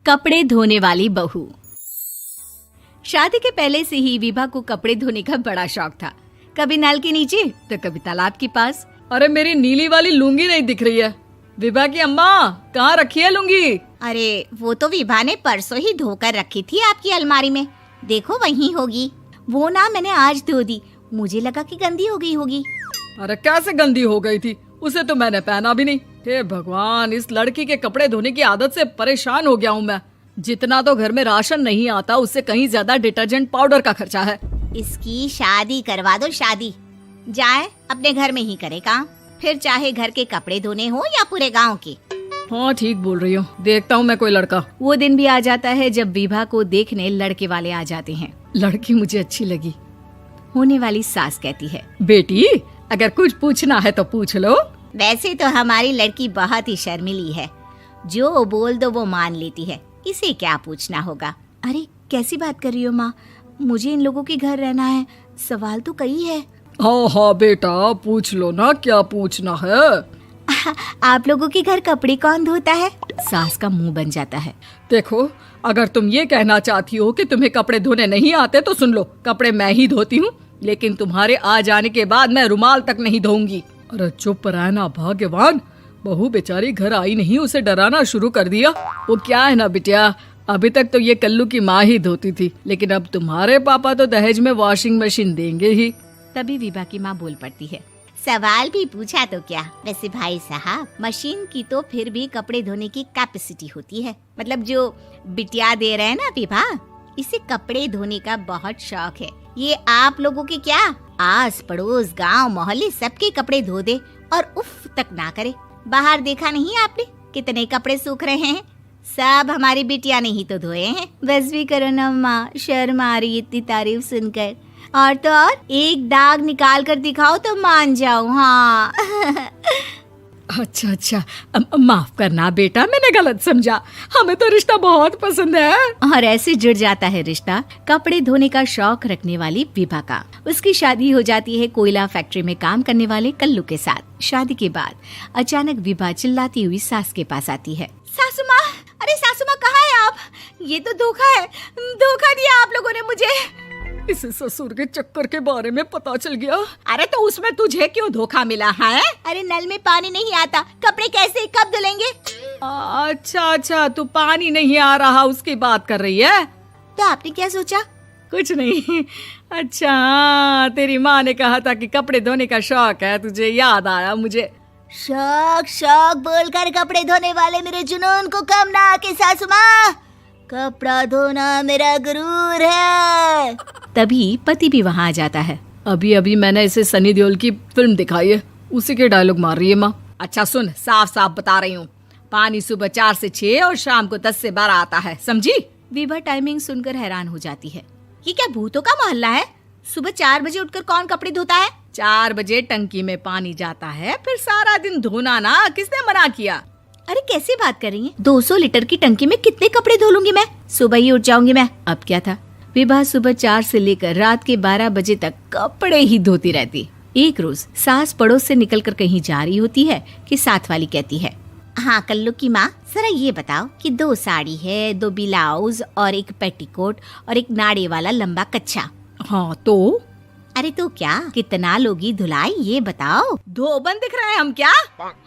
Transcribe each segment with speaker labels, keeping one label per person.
Speaker 1: कपड़े धोने वाली बहू। शादी के पहले से ही विभा को कपड़े धोने का बड़ा शौक था। कभी नल के नीचे तो कभी तालाब के पास।
Speaker 2: अरे मेरी नीली वाली लुंगी नहीं दिख रही है। विभा की अम्मा, कहाँ रखी है लुंगी?
Speaker 3: अरे वो तो विभा ने परसों ही धोकर रखी थी आपकी अलमारी में, देखो वहीं होगी। वो ना मैंने आज धो दी, मुझे लगा कि गंदी हो गई होगी।
Speaker 2: अरे कैसे गंदी हो गई थी? उसे तो मैंने पहना भी नहीं। हे भगवान, इस लड़की के कपड़े धोने की आदत से परेशान हो गया हूँ मैं। जितना तो घर में राशन नहीं आता, उससे कहीं ज्यादा डिटर्जेंट पाउडर का खर्चा है।
Speaker 3: इसकी शादी करवा दो, शादी जाए अपने घर में ही करे काम, फिर चाहे घर के कपड़े धोने हो या पूरे गांव के।
Speaker 2: हाँ ठीक बोल रही हो, देखता हूँ मैं कोई लड़का।
Speaker 1: वो दिन भी आ जाता है जब विभा को देखने लड़के वाले आ जाते हैं।
Speaker 2: लड़की मुझे अच्छी लगी।
Speaker 1: होने वाली सास कहती है,
Speaker 2: बेटी अगर कुछ पूछना है तो पूछ लो।
Speaker 3: वैसे तो हमारी लड़की बहुत ही शर्मीली है, जो बोल दो वो मान लेती है, इसे क्या पूछना होगा।
Speaker 1: अरे कैसी बात कर रही हो माँ, मुझे इन लोगों के घर रहना है, सवाल तो कई है।
Speaker 2: हाँ हाँ बेटा, पूछ लो ना, क्या पूछना है।
Speaker 1: आप लोगों के घर कपड़े कौन धोता है? सास का मुंह बन जाता है।
Speaker 2: देखो, अगर तुम ये कहना चाहती हो कि तुम्हें कपड़े धोने नहीं आते तो सुन लो, कपड़े मैं ही धोती हूँ, लेकिन तुम्हारे आ जाने के बाद मैं रुमाल तक नहीं धोऊंगी। अरे चुप रहना भाग्यवान, बहू बेचारी घर आई नहीं, उसे डराना शुरू कर दिया। वो क्या है ना बिटिया, अभी तक तो ये कल्लू की माँ ही धोती थी, लेकिन अब तुम्हारे पापा तो दहेज में वॉशिंग मशीन देंगे ही।
Speaker 1: तभी विभा की माँ बोल पड़ती है,
Speaker 3: सवाल भी पूछा तो क्या। वैसे भाई साहब, मशीन की तो फिर भी कपड़े धोने की कैपेसिटी होती है। मतलब जो बिटिया दे रहे हैं ना विभा, इसे कपड़े धोने का बहुत शौक है। ये आप लोगों के क्या, आस पड़ोस गांव मोहल्ले सबके कपड़े धो दे और उफ तक ना करे। बाहर देखा नहीं आपने कितने कपड़े सूख रहे हैं? सब हमारी बिटिया ने ही तो धोए हैं।
Speaker 1: बस भी करो ना माँ, शर्म आ रही इतनी तारीफ सुनकर। और तो और एक दाग निकाल कर दिखाओ तो मान जाओ। हाँ
Speaker 2: अच्छा, माफ करना बेटा, मैंने गलत समझा। हमें तो रिश्ता बहुत पसंद है।
Speaker 1: और ऐसे जुड़ जाता है रिश्ता कपड़े धोने का शौक रखने वाली विभा का। उसकी शादी हो जाती है कोयला फैक्ट्री में काम करने वाले कल्लू के साथ। शादी के बाद अचानक विभा चिल्लाती हुई सास के पास आती है।
Speaker 3: सासू माँ, अरे सासू माँ कहाँ है आप? ये तो धोखा है, धोखा दिया आप लोगों ने मुझे।
Speaker 2: इसे ससुर के चक्कर के बारे में पता चल गया।
Speaker 3: अरे तो उसमें तुझे क्यों धोखा मिला है? अरे नल में पानी नहीं आता, कपड़े कैसे कब धुलेंगे?
Speaker 2: अच्छा, तू पानी नहीं आ रहा उसकी बात कर रही है।
Speaker 3: तो आपने क्या सोचा?
Speaker 2: कुछ नहीं। अच्छा, तेरी माँ ने कहा था कि कपड़े धोने का शौक है तुझे, याद आया मुझे।
Speaker 3: शौक बोलकर कपड़े धोने वाले मेरे जुनून को कम ना आके सासू माँ, कपड़ा धोना मेरा गुरूर है।
Speaker 1: तभी पति भी वहाँ आ जाता है।
Speaker 2: अभी मैंने इसे सनी देओल की फिल्म दिखाई है, उसी के डायलॉग मार रही है माँ। अच्छा सुन, साफ बता रही हूँ, पानी सुबह 4 से 6 और शाम को 10 से 12 आता है, समझी?
Speaker 1: विभा टाइमिंग सुनकर हैरान हो जाती है।
Speaker 3: ये क्या भूतों का मोहल्ला है? सुबह 4 बजे उठकर कौन कपड़े धोता है?
Speaker 2: 4 बजे टंकी में पानी जाता है, फिर सारा दिन धोना ना, किसने मना किया?
Speaker 1: अरे कैसी बात कर रही हैं? 200 लीटर की टंकी में कितने कपड़े धो लूंगी मैं? सुबह ही उठ जाऊंगी मैं। अब क्या था, विभा सुबह 4 से लेकर रात के 12 बजे तक कपड़े ही धोती रहती। एक रोज सास पड़ोस से निकलकर कहीं जा रही होती है कि साथ वाली कहती है,
Speaker 3: हाँ कल्लू की माँ, जरा ये बताओ कि 2 साड़ी है, 2 ब्लाउज और एक पेटीकोट और एक नाड़े वाला लंबा कच्छा।
Speaker 2: हाँ तो?
Speaker 3: अरे तो क्या, कितना लोगी धुलाई ये बताओ।
Speaker 2: धोबन दिख रहे हैं हम क्या?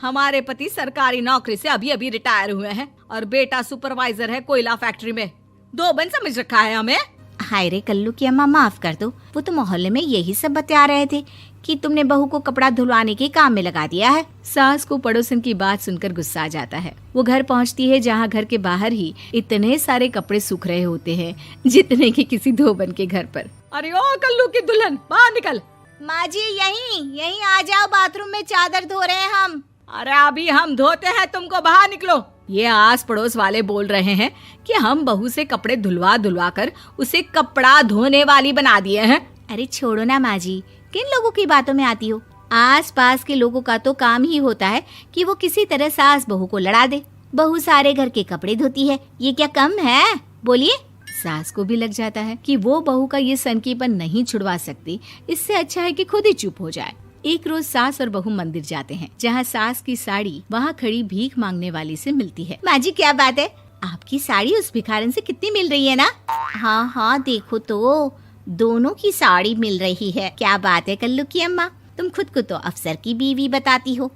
Speaker 2: हमारे पति सरकारी नौकरी से अभी रिटायर हुए हैं और बेटा सुपरवाइजर है कोयला फैक्ट्री में। धोबन समझ रखा है हमें।
Speaker 3: हाय रे कल्लू की अम्मा, माफ कर दो, वो तो मोहल्ले में यही सब बता रहे थे कि तुमने बहू को कपड़ा धुलवाने के काम में लगा दिया है।
Speaker 1: सास को पड़ोसन की बात सुनकर गुस्सा आ जाता है। वो घर पहुंचती है जहां घर के बाहर ही इतने सारे कपड़े सूख रहे होते हैं जितने कि किसी धोबन के घर पर।
Speaker 2: अरे ओ कल्लू की दुल्हन, बाहर निकल।
Speaker 3: माँ जी यहीं आ जाओ, बाथरूम में चादर धो रहे हैं हम।
Speaker 2: अरे अभी हम धोते हैं, तुमको बाहर निकलो। ये आस पड़ोस वाले बोल रहे हैं कि हम बहू से कपड़े धुलवा कर उसे कपड़ा धोने वाली बना दिए हैं।
Speaker 1: अरे छोड़ो ना माँ जी, किन लोगों की बातों में आती हो? आस पास के लोगों का तो काम ही होता है कि वो किसी तरह सास बहू को लड़ा दे। बहू सारे घर के कपड़े धोती है, ये क्या कम है? बोलिए। सास को भी लग जाता है कि वो बहू का ये सनकीपन नहीं छुड़वा सकती, इससे अच्छा है कि खुद ही चुप हो जाए। एक रोज सास और बहू मंदिर जाते हैं, जहाँ सास की साड़ी वहाँ खड़ी भीख मांगने वाली से मिलती है।
Speaker 3: माँ जी क्या बात है, आपकी साड़ी उस भिखारन से कितनी मिल रही है ना? हाँ हाँ देखो तो, दोनों की साड़ी मिल रही है। क्या बात है कल्लू की अम्मा, तुम खुद को तो अफसर की बीवी बताती हो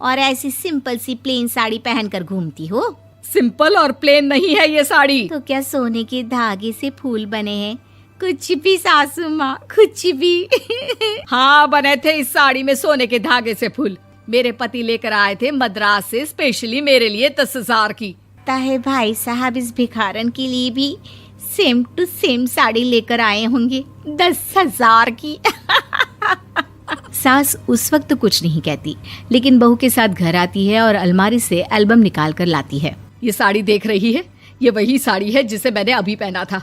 Speaker 3: और ऐसी सिंपल सी प्लेन साड़ी पहनकर घूमती हो।
Speaker 2: सिंपल और प्लेन नहीं है ये साड़ी।
Speaker 3: तो क्या सोने के धागे से फूल बने हैं? कुछ भी सासू माँ, कुछ भी।
Speaker 2: हाँ बने थे इस साड़ी में सोने के धागे से फूल। मेरे पति लेकर आए थे मद्रास से स्पेशली मेरे लिए 10,000 की।
Speaker 3: ताहे भाई साहब इस भिखारन के लिए भी सेम टू सेम साड़ी लेकर आए होंगे 10,000 की। सास उस वक्त तो कुछ नहीं कहती, लेकिन बहू के साथ घर आती है और अलमारी से एल्बम निकाल कर लाती है।
Speaker 2: ये साड़ी देख रही है, ये वही साड़ी है जिसे मैंने अभी पहना था।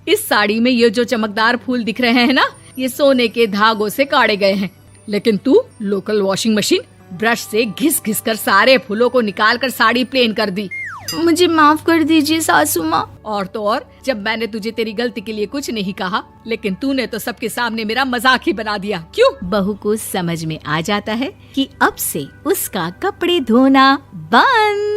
Speaker 2: इस साड़ी में ये जो चमकदार फूल दिख रहे हैं ना, ये सोने के धागों से काढ़े गए हैं। लेकिन तू लोकल वॉशिंग मशीन ब्रश से घिस घिस कर सारे फूलों को निकाल कर साड़ी प्लेन कर दी।
Speaker 3: मुझे माफ कर दीजिए सासू माँ।
Speaker 2: और तो और, जब मैंने तुझे तेरी गलती के लिए कुछ नहीं कहा, लेकिन तूने तो सबके सामने मेरा मजाक ही बना दिया। क्यों?
Speaker 3: बहू को समझ में आ जाता है कि अब से उसका कपड़े धोना बंद।